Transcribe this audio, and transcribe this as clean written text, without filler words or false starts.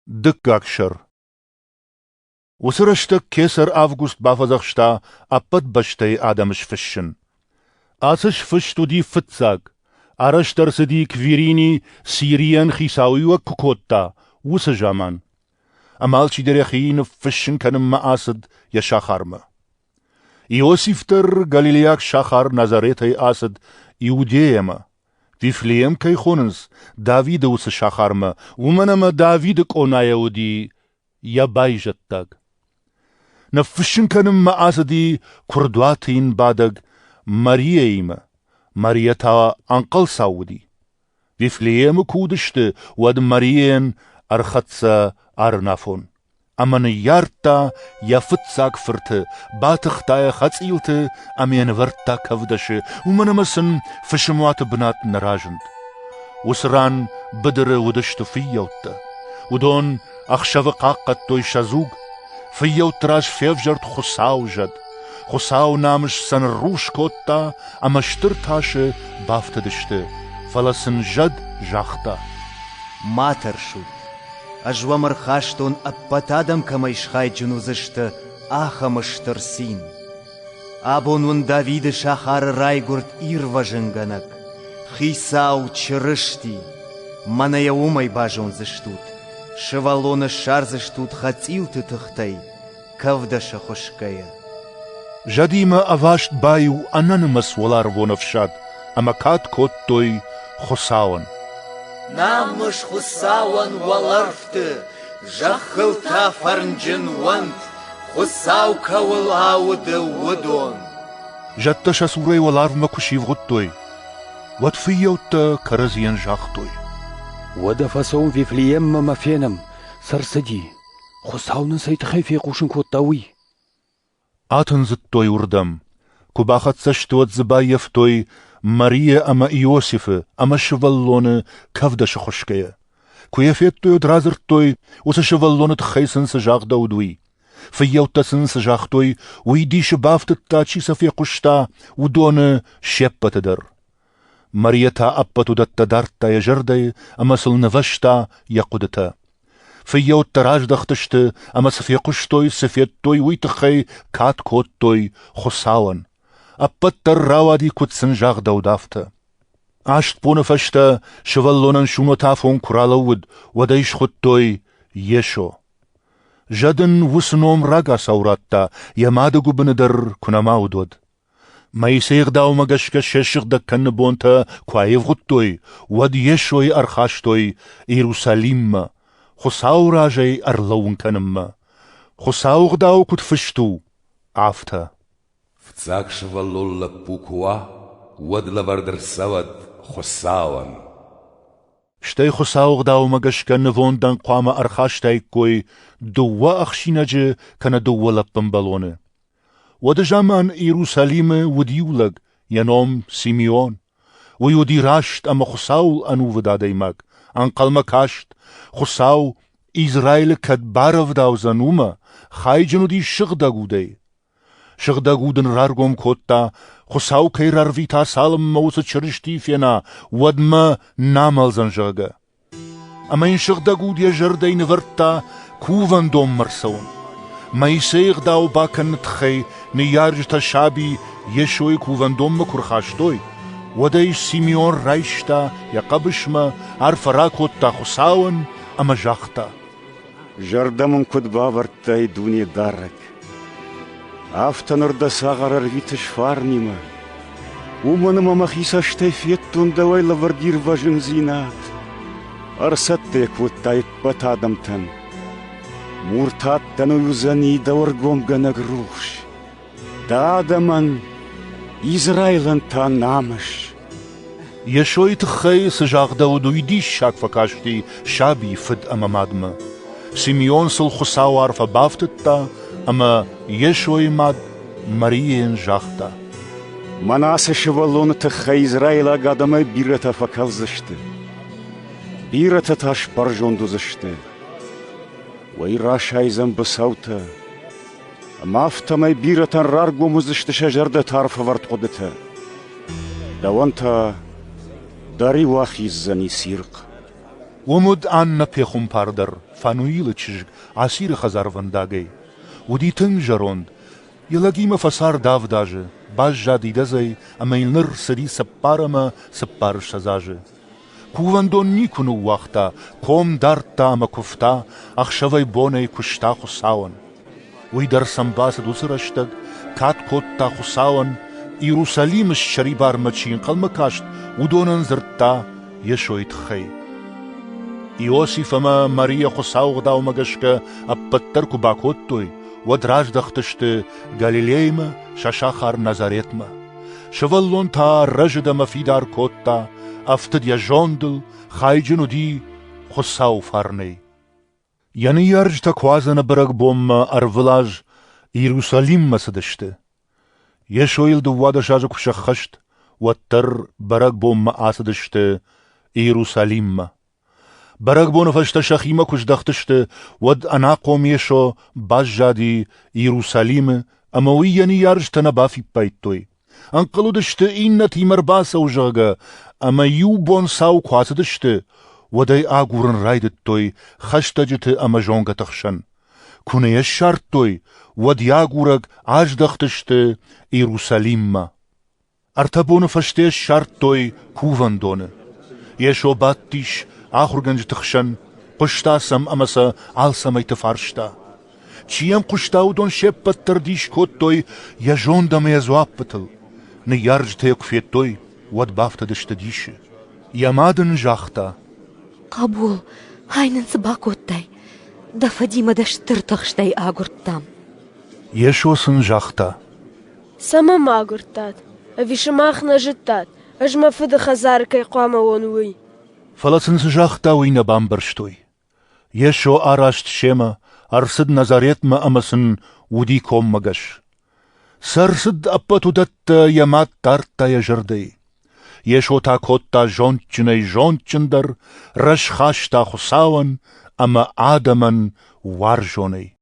Dückgakschar. Usrashtak Kesar August bafazachsta appat bashtay Adamish fischen. Asish fishtu di fitzag. Arashtar sidi kvirini Syrien Chisawiwa Kukotta. Wusajaman. Amalchi derechin fischen kanem maasad ya shacharma. Iosifter Galileak shachar Nazaretay asad Iudeema. Vifleem kay khonens David us shacharma. Umanama David konayudi ya bayjattag. نفشن كنم معاسدي كردواتين بادق مريم مريتا أنقل ساودي بفليم كودشت ود مريين أرخطسا أرنافون أمن يارتا يفتساك فرت باتختا خطسيلت أمين ورتا كفدش ومن مسن فشموات بنات نراجند وسران بدر ودشت فيوت ودون أخشف قاقت توي شازوق فيو تراج فيفجرت خساو جد خساو نامش سن روش كوتا اما شترتاش بافت دشت فلسن جد جاختا ماتر شد اجوا مرخاشتون ابتادم كمايش خاي جنوزشت آخا مشترسين ابون ون داويد شاخار رايگورد ايروا جنگنك خيساو چرشتي مانا يومي باجون زشتوت شوالون شارزشتوت خاتيلت تختي كفدش خشكية جديما أفاشت بايو أنانمس ولار ونفشاد أما كات كوت توي خساون نامش خساون ولرفت جخلتا فرنجن وانت خساو كولاود ودون جدتش سوري ولار مكشيف غطوي واتفيوت كرزيان جاختوي ودفسون في فليم ما فينم سرسدي خساون سيتخي في قوشن كوتاوي آتنزتوي وردم كباخت سشتوت زبايفتوي ماريا أما يوسف أما شفالون كفدش خشكية كويفيتوي درازرتوي وسشفالون تخيسن سجاق دودوي فيوتسن سجاختوي ويديش بافت التاتشي سفي قشتا ودون شيبة تدر مريتا أبتو دتا دارتا يجردي أما سلنفشتا يقودتا فيو التراج دختشت أما سفي قشتوي سفيتوي ويتخي كات كوتوي خساون أبتر راوادي كتسن جاغ دودافتا عشت بونفشتا شفلونن شونو تافون كرالود وديش خطوي يشو جدن وسنوم راقا سوراتا يمادقو بندر كنا ماودود ما يسيغ داو مغشك ششغ دكن بونتا كوايف غطوي ود يشوي أرخاشتوي إيروساليم خساو راجي أرلون كنم خساو غداو كتفشتو عفتا فتساك شفالولا بوكوا ود لبردر سود خساون شتي خساو غداو مغشك نفون دان قواما أرخاشتاي كوي دوا أخشينجي كان دوا لبن بالونه ودجامان إيروساليم وديولغ ينوم سيميون ويودي راشت أما خساو أنو وداديماك أنقل مكاشت خساو إسرائيل كدبارف داو زنوما خاي جنودي شغداغودي شغداغودن رارغوم كوتا خساو كي رارفيتا سالم موسى چرشتي فينا ودما نامل زنجاغا أما إن شغداغود يجردي نورتا كوفن دوم مرسون ما يسيغ داو باكن تخي نيارج تشابي يشوي كوفن دوم كرخاشتوي ودايش سيميون رايشتا يقبشما عرف راكوتا خساون أما جاختا جردمون كد بابرتاي دوني دارك افتنر دا ساغر رفيتش فارنيما ومنما مخيسا شتيفيتون دواي لوردير فاجن زينات أرسطيك وطايت بتادمتن مورتات تنو يوزاني دورغوم غنق روش دادمن إسرائيلن تا نامش يشوي تخي سجاغ داودو يديش شاك فكاشتي شابي فد أما مادما سيميون سل خساو عرفا بافتتا أما يشوي ماد مريين جاختا مناس شوالون تخي إسرائيلا قادما بيرتا فكال زشت بيرتا تاش برجوندو زشت ويراشاي زنبساوتا أما افتماي بيرتا رارغو مزشت شجرده تعرف ورد قدتا دوانتا داري واخي الزني سيرق ومد عنا بيخم باردر فانويل تشج عسير خزار فنداغي ودي تنجروند يلاقيما فسار داف داجه باجا ديدزي اما يلنر سري سبارما سبار شزاجه كوفاندون نيكونو وقتا كوم دارتا اما كفتا اخشوي بوني كشتا خساون ويدر سمباس دوسرشتد كات كوتا خساون يروساليم الشريبار مچين قلمكاشت ودونن زرتا يشويت خي يوسف ما ماريا خساو غداو مغشكا ابتر كوباكوتوي ودراج دختشت غاليليما شاشاخار نازاريتما شوالون تا رجدا مفيدار كوتا افتد يا جوندل خايجنو دي خساو فارني يعني يرج تكوازن برق بوم ارفلاج يروساليم مسدشت يشويل دوادا شاجك كشخشت وتر برق بوم اسدشت يروساليم برق بون فشت شخيمة كش دختشت ود انا قوم يشو باجادي يروساليم امويني يرج تنبا في بايتوي انقلو دشت إن تيمر باسا وجاغا اما يوبون ساو كواس دشت وداي آغورن رايدتوي خشتجت اما جونغا تخشن كونه يشارتوي ود ياغورغ آج دختشت يروساليم ارتبون فشت شارتوي كوفان دونه يشو باتيش آخر گنج تخشن قشتا سم امسا عالسمي تفارشتا چيم قشتاو دون شبت ترديش كوتوي يجون دم يزوابتل نيارج تيك فيتوي ود بافتا دشت ديش يمادن جاختا قبول هاينن سباكوتاي دفا ديما دشتر تخشتاي آغورتام يشو سن جاختا سما ما آغورتات افيشماخ نجتات اجما فد خزارك يقوام ونوي فلسن سجاختا وين بامبرشتوي يشو آراشت شيما ارسد نظريت ما امسن ودي كوم مغش سرسد اپتو دت يمات تارتا يجردي يشو تا كوتا جونچني جونچندر رش خاشتا خساون اما آدمن وارجوني